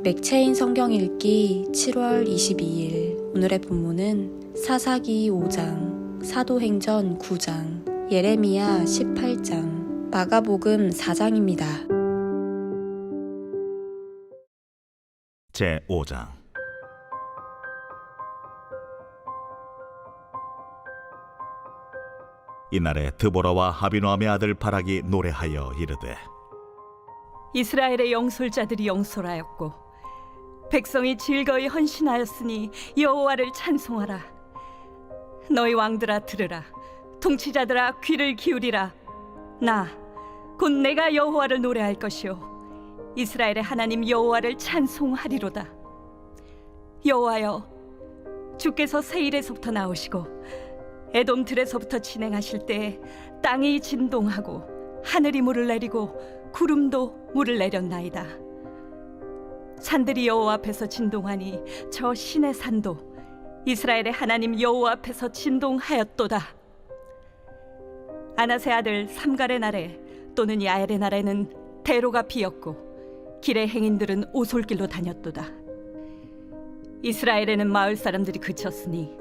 맥체인 성경 읽기 7월 22일. 오늘의 본문은 사사기 5장, 사도행전 9장, 예레미야 18장, 마가복음 4장입니다. 제5장. 이날에 드보라와 아비노함의 아들 바락이 노래하여 이르되, 이스라엘의 영솔자들이 영솔하였고 백성이 즐거이 헌신하였으니 여호와를 찬송하라. 너희 왕들아 들으라. 통치자들아 귀를 기울이라. 나 곧 내가 여호와를 노래할 것이요 이스라엘의 하나님 여호와를 찬송하리로다. 여호와여, 주께서 세일에서부터 나오시고 에돔 들에서부터 진행하실 때에 땅이 진동하고 하늘이 물을 내리고 구름도 물을 내렸나이다. 산들이 여호와 앞에서 진동하니 저 신의 산도 이스라엘의 하나님 여호와 앞에서 진동하였도다. 아나세 아들 삼갈의 날에 또는 야엘의 날에는 대로가 비었고 길의 행인들은 오솔길로 다녔도다. 이스라엘에는 마을 사람들이 그쳤으니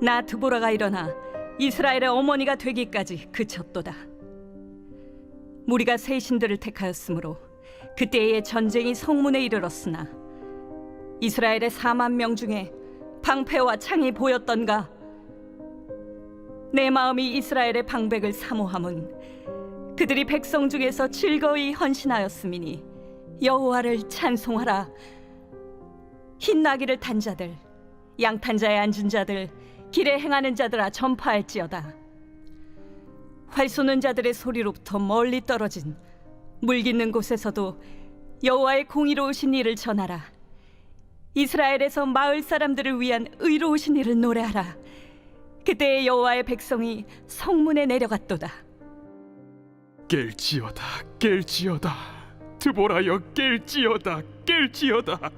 나 드보라가 일어나 이스라엘의 어머니가 되기까지 그쳤도다. 무리가 새 신들을 택하였으므로 그때의 전쟁이 성문에 이르렀으나 이스라엘의 4만 명 중에 방패와 창이 보였던가? 내 마음이 이스라엘의 방백을 사모함은 그들이 백성 중에서 즐거이 헌신하였음이니 여호와를 찬송하라. 흰 나귀를 탄 자들, 양탄 자에 앉은 자들, 길에 행하는 자들아 전파할지어다. 활 쏘는 자들의 소리로부터 멀리 떨어진 물 깃는 곳에서도 여호와의 공의로우신 일을 전하라. 이스라엘에서 마을 사람들을 위한 의로우신 일을 노래하라. 그때의 여호와의 백성이 성문에 내려갔도다. 깰지어다, 깰지어다. 드보라여, 깰지어다, 깰지어다.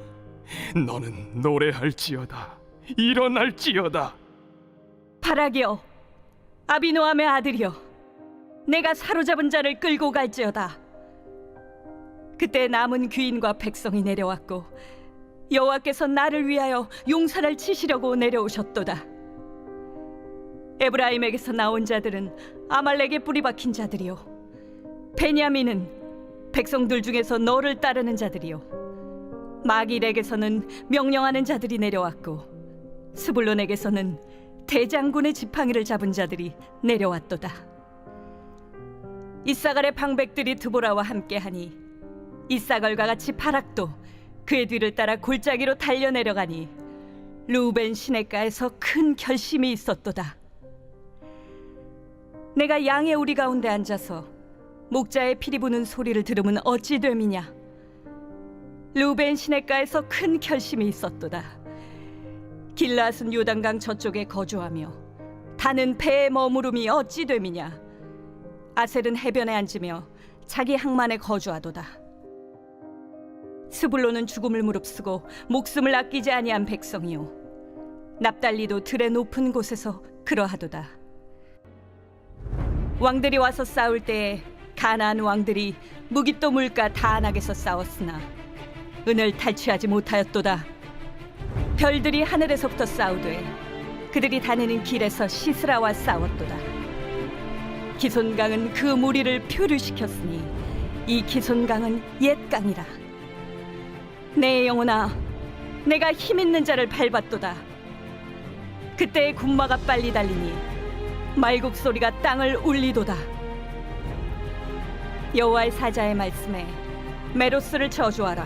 너는 노래할지어다, 일어날지어다. 바락이여, 아비노함의 아들이여, 내가 사로잡은 자를 끌고 갈지어다. 그때 남은 귀인과 백성이 내려왔고 여호와께서 나를 위하여 용사를 치시려고 내려오셨도다. 에브라임에게서 나온 자들은 아말렉에 뿌리 박힌 자들이요 베냐민은 백성들 중에서 너를 따르는 자들이요 마길에게서는 명령하는 자들이 내려왔고 스불론에게서는 대장군의 지팡이를 잡은 자들이 내려왔도다. 이사갈의 방백들이 드보라와 함께하니 이사갈과 같이 바락도 그의 뒤를 따라 골짜기로 달려내려가니 루벤 시냇가에서 큰 결심이 있었도다. 내가 양의 우리 가운데 앉아서 목자의 피리 부는 소리를 들으면 어찌 됨이냐. 루벤 시냇가에서 큰 결심이 있었도다. 길라앗은 요단강 저쪽에 거주하며 다는 배에 머무름이 어찌 됨이냐. 아셀은 해변에 앉으며 자기 항만에 거주하도다. 스불론은 죽음을 무릅쓰고 목숨을 아끼지 아니한 백성이요 납달리도 들의 높은 곳에서 그러하도다. 왕들이 와서 싸울 때에 가나안 왕들이 무깃도 물가 다안악에서 싸웠으나 은을 탈취하지 못하였도다. 별들이 하늘에서부터 싸우되 그들이 다니는 길에서 시스라와 싸웠도다. 기손강은 그 무리를 표류시켰으니 이 기손강은 옛 강이라. 내 영혼아, 내가 힘있는 자를 밟았도다. 그때의 군마가 빨리 달리니 말국 소리가 땅을 울리도다. 여호와의 사자의 말씀에 메로스를 저주하라.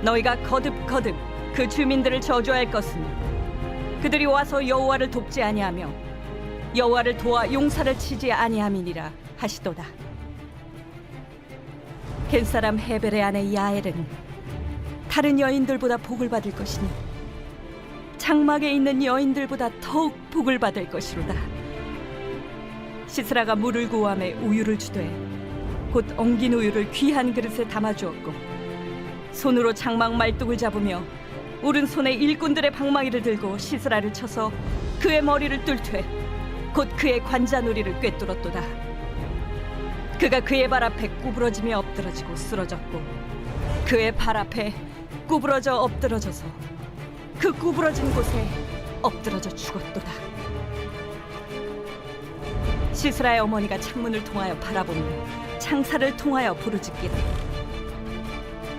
너희가 거듭거듭 그 주민들을 저주할 것은 그들이 와서 여호와를 돕지 아니하며 여호와를 도와 용사를 치지 아니함이니라 하시도다. 겐사람 헤벨의 아내 야엘은 다른 여인들보다 복을 받을 것이니 장막에 있는 여인들보다 더욱 복을 받을 것이로다. 시스라가 물을 구함에 우유를 주되 곧 엉긴 우유를 귀한 그릇에 담아주었고 손으로 장막 말뚝을 잡으며 오른손에 일꾼들의 방망이를 들고 시스라를 쳐서 그의 머리를 뚫되 곧 그의 관자놀이를 꿰뚫었도다. 그가 그의 발 앞에 구부러지며 엎드러지고 쓰러졌고 그의 발 앞에 구부러져 엎드러져서 그 구부러진 곳에 엎드러져 죽었도다. 시스라의 어머니가 창문을 통하여 바라보며 창살을 통하여 부르짖기를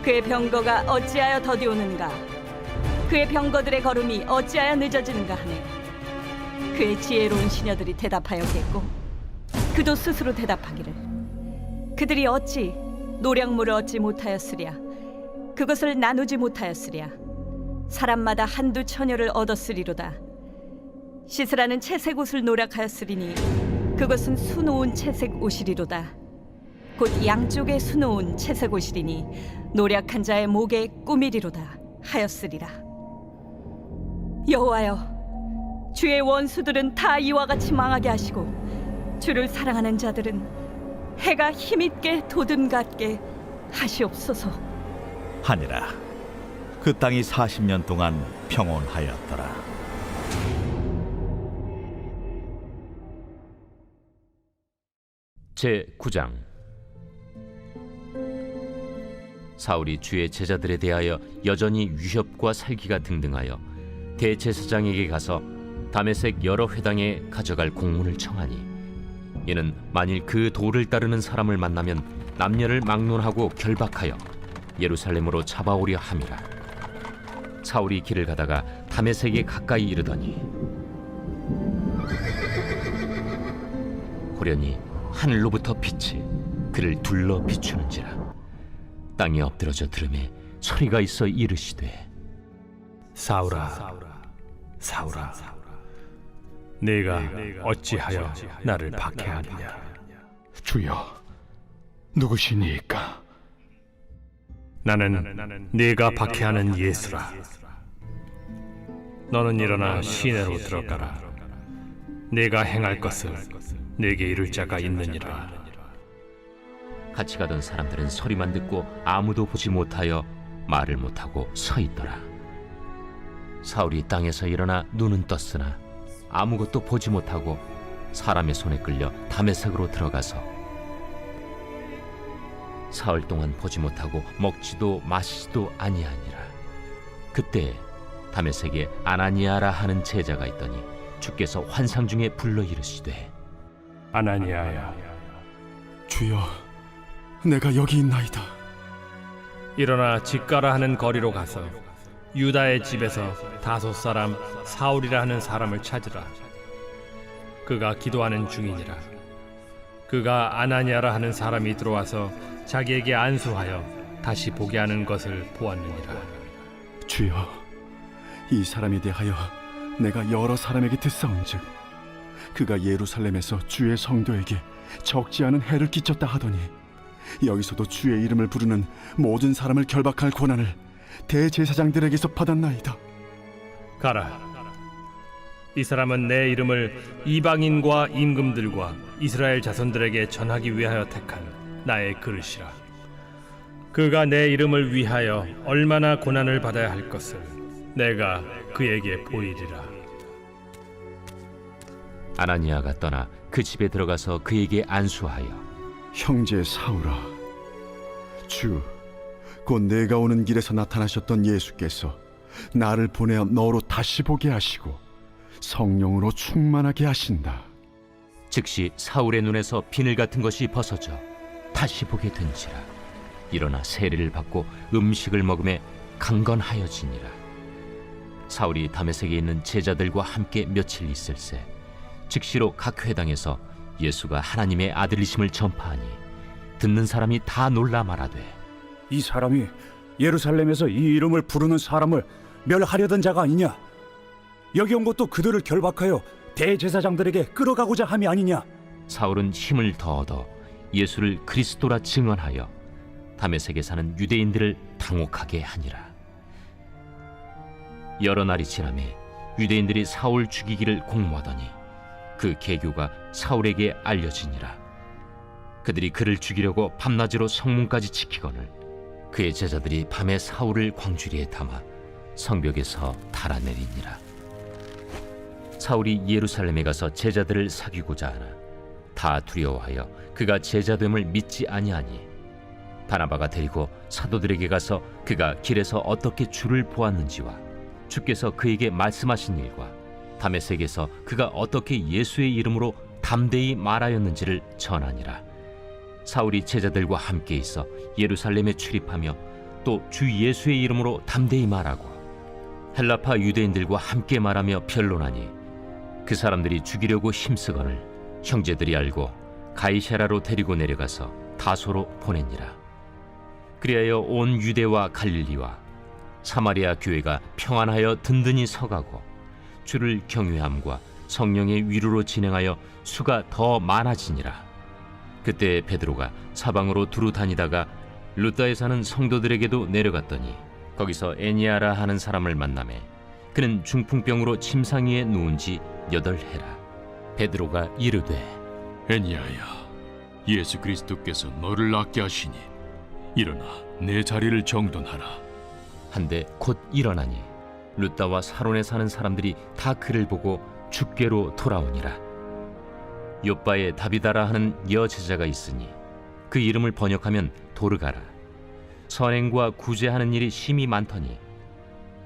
그의 병거가 어찌하여 더디오는가, 그의 병거들의 걸음이 어찌하여 늦어지는가 하네. 그의 지혜로운 시녀들이 대답하였겠고 그도 스스로 대답하기를 그들이 어찌 노량물을 얻지 못하였으랴, 그것을 나누지 못하였으랴. 사람마다 한두 처녀를 얻었으리로다. 시스라는 채색 옷을 노력하였으리니 그것은 수놓은 채색 옷이리로다. 곧 양쪽에 수놓은 채색 옷이리니 노력한 자의 목에 꾸미리로다 하였으리라. 여호와여, 주의 원수들은 다 이와 같이 망하게 하시고 주를 사랑하는 자들은 해가 힘있게 도듬같게 하시옵소서. 하니라. 그 땅이 40년 동안 평온하였더라. 제9장. 사울이 주의 제자들에 대하여 여전히 위협과 살기가 등등하여 대제사장에게 가서 다메섹 여러 회당에 가져갈 공문을 청하니, 이는 만일 그 도를 따르는 사람을 만나면 남녀를 막론하고 결박하여 예루살렘으로 잡아오려 함이라. 사울이 길을 가다가 다메섹에 가까이 이르더니 호련히 하늘로부터 빛이 그를 둘러 비추는지라. 땅에 엎드러져 들음에 소리가 있어 이르시되, 사울아, 사울아, 네가 어찌하여 나를 박해하느냐? 주여, 누구시니까? 나는 네가 박해하는 예수라. 너는 일어나 시내로 들어가라. 네가 행할 것을 내게 이룰 자가 있느니라. 같이 가던 사람들은 소리만 듣고 아무도 보지 못하여 말을 못하고 서 있더라. 사울이 땅에서 일어나 눈은 떴으나 아무것도 보지 못하고 사람의 손에 끌려 다메섹으로 들어가서 사흘 동안 보지 못하고 먹지도 마시지도 아니하니라. 그때 다메섹에 아나니아라 하는 제자가 있더니 주께서 환상 중에 불러 이르시되, 아나니아야. 주여, 내가 여기 있나이다. 일어나 집가라 하는 거리로 가서 유다의 집에서 다섯 사람 사울이라 하는 사람을 찾으라. 그가 기도하는 중이니라. 그가 아나니아라 하는 사람이 들어와서 자기에게 안수하여 다시 보게 하는 것을 보았느니라. 주여, 이 사람에 대하여 내가 여러 사람에게 듣사온즉 그가 예루살렘에서 주의 성도에게 적지 않은 해를 끼쳤다 하더니 여기서도 주의 이름을 부르는 모든 사람을 결박할 권한을 대제사장들에게서 받았나이다. 가라. 이 사람은 내 이름을 이방인과 임금들과 이스라엘 자손들에게 전하기 위하여 택한 나의 그릇이라. 그가 내 이름을 위하여 얼마나 고난을 받아야 할 것을 내가 그에게 보이리라. 아나니아가 떠나 그 집에 들어가서 그에게 안수하여, 형제 사울아, 주 곧 내가 오는 길에서 나타나셨던 예수께서 나를 보내어 너로 다시 보게 하시고 성령으로 충만하게 하신다. 즉시 사울의 눈에서 비늘 같은 것이 벗어져 다시 보게 된지라. 일어나 세례를 받고 음식을 먹음에 강건하여지니라. 사울이 다메섹에 있는 제자들과 함께 며칠 있을새 즉시로 각 회당에서 예수가 하나님의 아들이심을 전파하니 듣는 사람이 다 놀라 말하되, 이 사람이 예루살렘에서 이 이름을 부르는 사람을 멸하려던 자가 아니냐? 여기 온 것도 그들을 결박하여 대제사장들에게 끌어가고자 함이 아니냐? 사울은 힘을 더 얻어 예수를 그리스도라 증언하여 다메섹에 사는 유대인들을 당혹하게 하니라. 여러 날이 지나매 유대인들이 사울 죽이기를 공모하더니 그 계교가 사울에게 알려지니라. 그들이 그를 죽이려고 밤낮으로 성문까지 지키거늘 그의 제자들이 밤에 사울을 광주리에 담아 성벽에서 달아내리니라. 사울이 예루살렘에 가서 제자들을 사귀고자 하나 다 두려워하여 그가 제자됨을 믿지 아니하니 바나바가 데리고 사도들에게 가서 그가 길에서 어떻게 주를 보았는지와 주께서 그에게 말씀하신 일과 다메섹에서 그가 어떻게 예수의 이름으로 담대히 말하였는지를 전하니라. 사울이 제자들과 함께 있어 예루살렘에 출입하며 또 주 예수의 이름으로 담대히 말하고 헬라파 유대인들과 함께 말하며 변론하니 그 사람들이 죽이려고 힘쓰거늘 형제들이 알고 가이사라로 데리고 내려가서 다소로 보내니라. 그리하여 온 유대와 갈릴리와 사마리아 교회가 평안하여 든든히 서가고 주를 경외함과 성령의 위로로 진행하여 수가 더 많아지니라. 그때 베드로가 사방으로 두루 다니다가 루다에 사는 성도들에게도 내려갔더니 거기서 애니아라 하는 사람을 만나매 그는 중풍병으로 침상 위에 누운 지 8해라. 베드로가 이르되 애니야야, 예수 그리스도께서 너를 낫게 하시니 일어나 내 자리를 정돈하라. 한데 곧 일어나니 루다와 사론에 사는 사람들이 다 그를 보고 주께로 돌아오니라. 요빠에 다비다라 하는 여제자가 있으니 그 이름을 번역하면 도르가라. 선행과 구제하는 일이 심히 많더니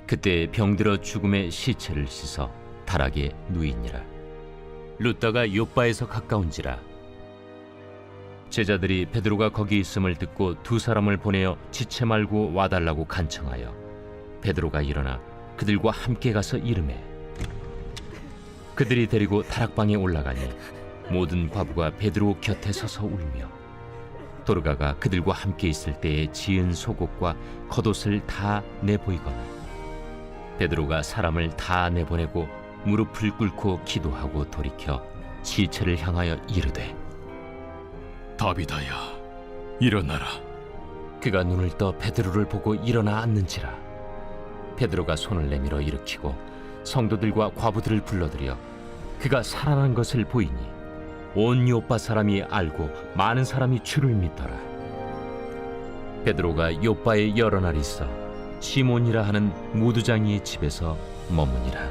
그때 병들어 죽음의 시체를 씻어 다락에 누이니라. 루다가 요빠에서 가까운지라. 제자들이 베드로가 거기 있음을 듣고 2 사람을 보내어 지체 말고 와달라고 간청하여 베드로가 일어나 그들과 함께 가서 이르매 그들이 데리고 다락방에 올라가니 모든 과부가 베드로 곁에 서서 울며 도르가가 그들과 함께 있을 때에 지은 속옷과 겉옷을 다 내보이거늘 베드로가 사람을 다 내보내고 무릎을 꿇고 기도하고 돌이켜 시체를 향하여 이르되 다비다야, 일어나라. 그가 눈을 떠 베드로를 보고 일어나 앉는지라. 베드로가 손을 내밀어 일으키고 성도들과 과부들을 불러들여 그가 살아난 것을 보이니 온 요빠 사람이 알고 많은 사람이 주를 믿더라. 베드로가 요빠에 여러 날 있어 시몬이라 하는 무두장이의 집에서 머무니라.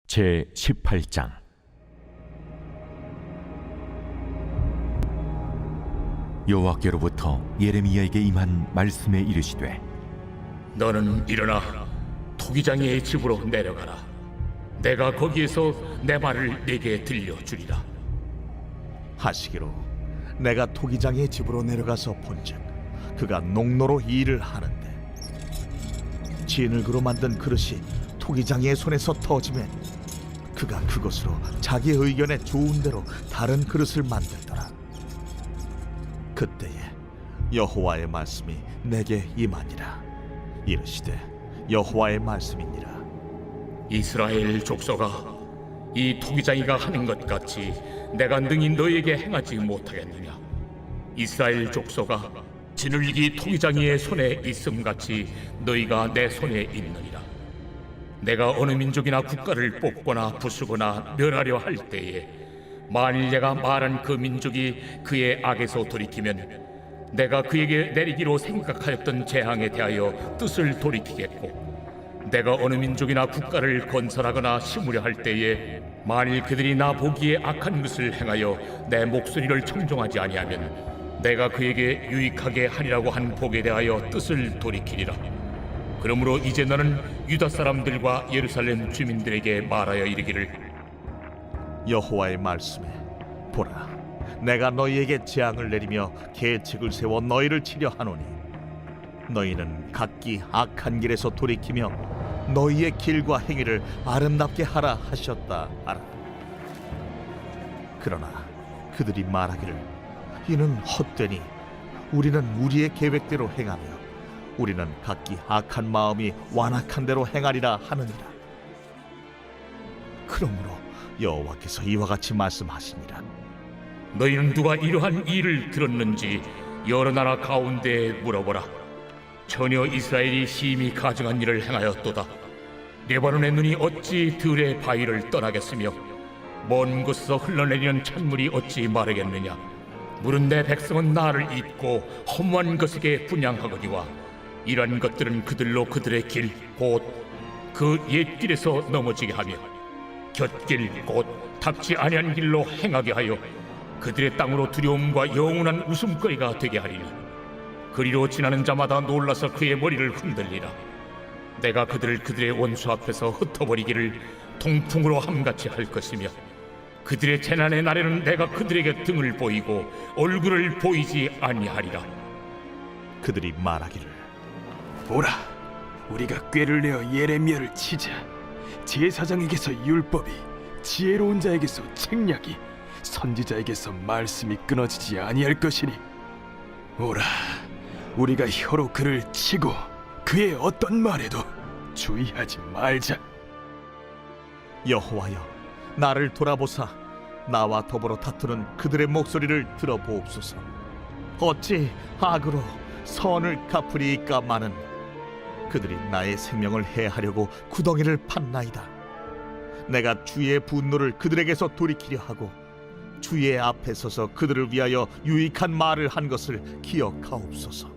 제 18장. 여호와께로부터 예레미야에게 임한 말씀에 이르시되 너는 일어나 토기장이의 집으로 내려가라. 내가 거기에서 내 말을 네게 들려주리라. 하시기로 내가 토기장의 집으로 내려가서 본즉 그가 농로로 일을 하는데 진흙으로 만든 그릇이 토기장의 손에서 터지매 그가 그것으로 자기 의견에 좋은 대로 다른 그릇을 만들더라. 그때에 여호와의 말씀이 내게 임하니라. 이르시되 여호와의 말씀이니라. 이스라엘 족속아, 이 토기장이가 하는 것 같이 내가 능히 너에게 행하지 못하겠느냐? 이스라엘 족속아, 진흙이 토기장이의 손에 있음같이 너희가 내 손에 있느니라. 내가 어느 민족이나 국가를 뽑거나 부수거나 멸하려 할 때에 만일 내가 말한 그 민족이 그의 악에서 돌이키면 내가 그에게 내리기로 생각하였던 재앙에 대하여 뜻을 돌이키겠고 내가 어느 민족이나 국가를 건설하거나 심으려 할 때에 만일 그들이 나 보기에 악한 것을 행하여 내 목소리를 청종하지 아니하면 내가 그에게 유익하게 하리라고 한 복에 대하여 뜻을 돌이키리라. 그러므로 이제 너는 유다 사람들과 예루살렘 주민들에게 말하여 이르기를 여호와의 말씀에 보라, 내가 너희에게 재앙을 내리며 계책을 세워 너희를 치려 하노니 너희는 각기 악한 길에서 돌이키며 너희의 길과 행위를 아름답게 하라 하셨다 하라. 그러나 그들이 말하기를 이는 헛되니 우리는 우리의 계획대로 행하며 우리는 각기 악한 마음이 완악한 대로 행하리라 하느니라. 그러므로 여호와께서 이와 같이 말씀하시니라. 너희는 누가 이러한 일을 들었는지 여러 나라 가운데에 물어보라. 전혀 이스라엘이 심히 가증한 일을 행하였도다. 레바논의 눈이 어찌 들의 바위를 떠나겠으며 먼 곳에서 흘러내리는 찬물이 어찌 마르겠느냐. 물은 내 백성은 나를 잊고 허무한 것에게 분향하거니와 이러한 것들은 그들로 그들의 길 곧 그 옛길에서 넘어지게 하며 곁길 곧 닥지 아니한 길로 행하게 하여 그들의 땅으로 두려움과 영원한 웃음거리가 되게 하리니 그리로 지나는 자마다 놀라서 그의 머리를 흔들리라. 내가 그들을 그들의 원수 앞에서 흩어버리기를 동풍으로 함같이 할 것이며 그들의 재난의 날에는 내가 그들에게 등을 보이고 얼굴을 보이지 아니하리라. 그들이 말하기를 보라, 우리가 꾀를 내어 예레미야를 치자. 제사장에게서 율법이, 지혜로운 자에게서 책략이, 선지자에게서 말씀이 끊어지지 아니할 것이니 오라, 우리가 혀로 그를 치고 그의 어떤 말에도 주의하지 말자. 여호와여, 나를 돌아보사 나와 더불어 다투는 그들의 목소리를 들어보옵소서. 어찌 악으로 선을 갚으리이까마는 그들이 나의 생명을 해하려고 구덩이를 팠나이다. 내가 주의 분노를 그들에게서 돌이키려 하고 주의 앞에 서서 그들을 위하여 유익한 말을 한 것을 기억하옵소서.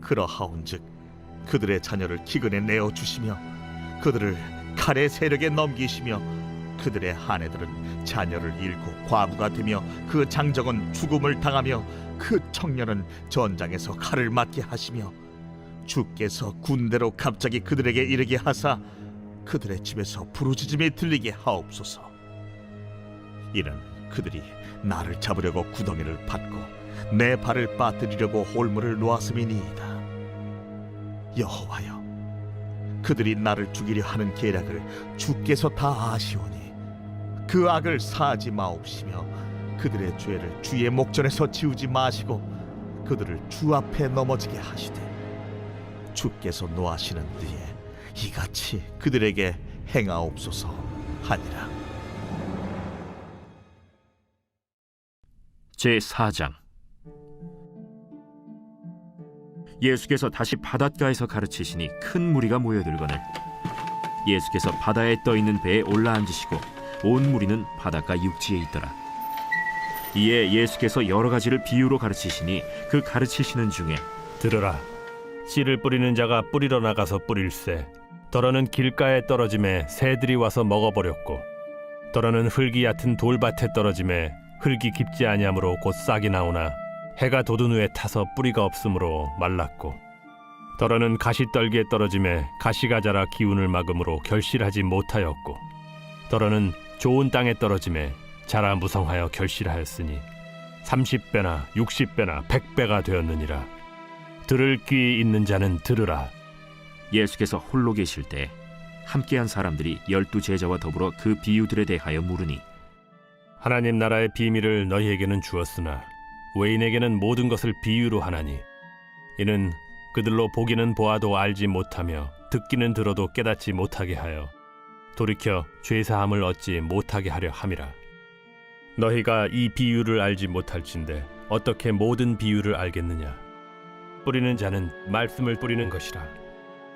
그러하온즉 그들의 자녀를 기근에 내어 주시며 그들을 칼의 세력에 넘기시며 그들의 아내들은 자녀를 잃고 과부가 되며 그 장정은 죽음을 당하며 그 청년은 전장에서 칼을 맞게 하시며 주께서 군대로 갑자기 그들에게 이르게 하사 그들의 집에서 부르짖음이 들리게 하옵소서. 이는 그들이 나를 잡으려고 구덩이를 팠고 내 발을 빠뜨리려고 홀무를 놓았음이니이다. 여호와여, 그들이 나를 죽이려 하는 계략을 주께서 다 아시오니 그 악을 사하지 마옵시며 그들의 죄를 주의 목전에서 지우지 마시고 그들을 주 앞에 넘어지게 하시되 주께서 노하시는 때에 이같이 그들에게 행하옵소서 하니라. 제4장. 예수께서 다시 바닷가에서 가르치시니 큰 무리가 모여들거늘 예수께서 바다에 떠있는 배에 올라앉으시고 온 무리는 바닷가 육지에 있더라. 이에 예수께서 여러 가지를 비유로 가르치시니 그 가르치시는 중에 들으라. 씨를 뿌리는 자가 뿌리러 나가서 뿌릴새 더러는 길가에 떨어짐에 새들이 와서 먹어버렸고 더러는 흙이 얕은 돌밭에 떨어짐에 흙이 깊지 아니하므로 곧 싹이 나오나 해가 돋은 후에 타서 뿌리가 없으므로 말랐고 더러는 가시떨기에 떨어짐에 가시가 자라 기운을 막음으로 결실하지 못하였고 더러는 좋은 땅에 떨어짐에 자라 무성하여 결실하였으니 30배나 60배나 100배가 되었느니라. 들을 귀 있는 자는 들으라. 예수께서 홀로 계실 때 함께한 사람들이 12제자와 더불어 그 비유들에 대하여 물으니 하나님 나라의 비밀을 너희에게는 주었으나 외인에게는 모든 것을 비유로 하나니 이는 그들로 보기는 보아도 알지 못하며 듣기는 들어도 깨닫지 못하게 하여 돌이켜 죄사함을 얻지 못하게 하려 함이라. 너희가 이 비유를 알지 못할진대 어떻게 모든 비유를 알겠느냐. 뿌리는 자는 말씀을 뿌리는 것이라.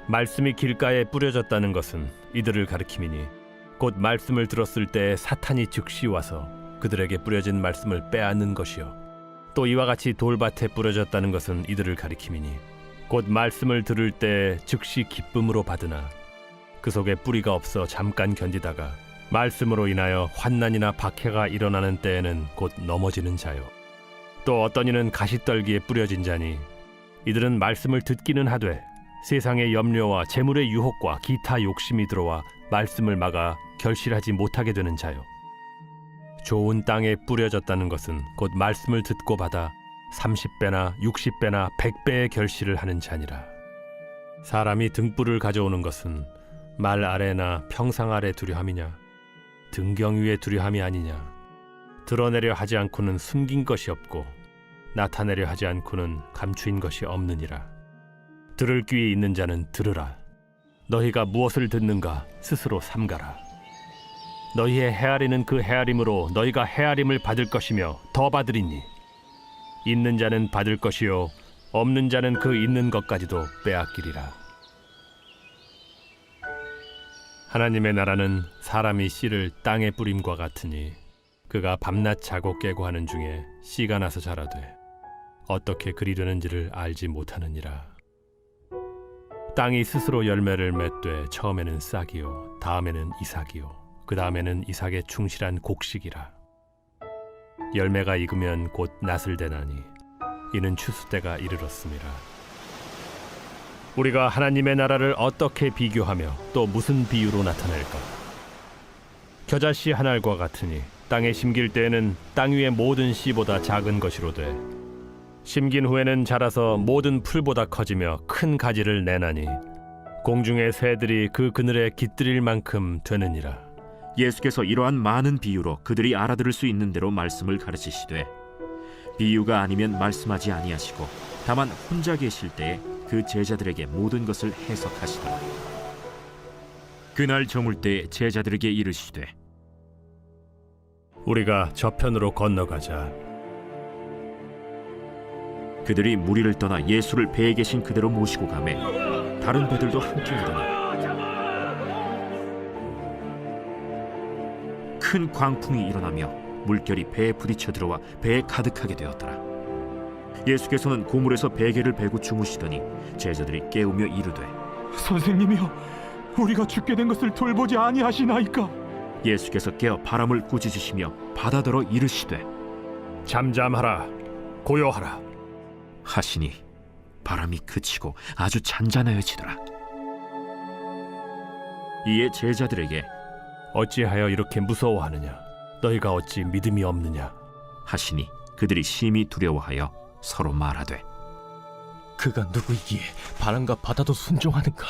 말씀이 길가에 뿌려졌다는 것은 이들을 가리킴이니 곧 말씀을 들었을 때 사탄이 즉시 와서 그들에게 뿌려진 말씀을 빼앗는 것이요 또 이와 같이 돌밭에 뿌려졌다는 것은 이들을 가리킴이니 곧 말씀을 들을 때 즉시 기쁨으로 받으나 그 속에 뿌리가 없어 잠깐 견디다가 말씀으로 인하여 환난이나 박해가 일어나는 때에는 곧 넘어지는 자요 또 어떤 이는 가시떨기에 뿌려진 자니 이들은 말씀을 듣기는 하되 세상의 염려와 재물의 유혹과 기타 욕심이 들어와 말씀을 막아 결실하지 못하게 되는 자요 좋은 땅에 뿌려졌다는 것은 곧 말씀을 듣고 받아 30배나 60배나 100배의 결실을 하는 자니라. 사람이 등불을 가져오는 것은 말 아래나 평상 아래 두려 함이냐 등경 위에 두려 함이 아니냐. 드러내려 하지 않고는 숨긴 것이 없고 나타내려 하지 않고는 감추인 것이 없느니라. 들을 귀에 있는 자는 들으라. 너희가 무엇을 듣는가 스스로 삼가라. 너희의 헤아리는 그 헤아림으로 너희가 헤아림을 받을 것이며 더 받으리니 있는 자는 받을 것이요 없는 자는 그 있는 것까지도 빼앗기리라. 하나님의 나라는 사람이 씨를 땅에 뿌림과 같으니 그가 밤낮 자고 깨고 하는 중에 씨가 나서 자라되 어떻게 그리 되는지를 알지 못하느니라. 땅이 스스로 열매를 맺되 처음에는 싹이요 다음에는 이삭이요 그 다음에는 이삭의 충실한 곡식이라. 열매가 익으면 곧 낫을 대나니 이는 추수 때가 이르렀습니다. 우리가 하나님의 나라를 어떻게 비교하며 또 무슨 비유로 나타낼까? 겨자씨 한 알과 같으니 땅에 심길 때에는 땅 위의 모든 씨보다 작은 것이로되 심긴 후에는 자라서 모든 풀보다 커지며 큰 가지를 내나니 공중의 새들이 그 그늘에 깃들일 만큼 되느니라. 예수께서 이러한 많은 비유로 그들이 알아들을 수 있는 대로 말씀을 가르치시되 비유가 아니면 말씀하지 아니하시고 다만 혼자 계실 때에 그 제자들에게 모든 것을 해석하시더라. 그날 저물 때에 제자들에게 이르시되 우리가 저편으로 건너가자. 그들이 무리를 떠나 예수를 배에 계신 그대로 모시고 가매 다른 배들도 함께 오더니 큰 광풍이 일어나며 물결이 배에 부딪혀 들어와 배에 가득하게 되었더라. 예수께서는 고물에서 베개를 베고 주무시더니 제자들이 깨우며 이르되 선생님이여, 우리가 죽게 된 것을 돌보지 아니하시나이까? 예수께서 깨어 바람을 꾸짖으시며 바다더러 이르시되 잠잠하라, 고요하라 하시니 바람이 그치고 아주 잔잔하여지더라. 이에 제자들에게 어찌하여 이렇게 무서워하느냐? 너희가 어찌 믿음이 없느냐? 하시니 그들이 심히 두려워하여 서로 말하되 그가 누구이기에 바람과 바다도 순종하는가?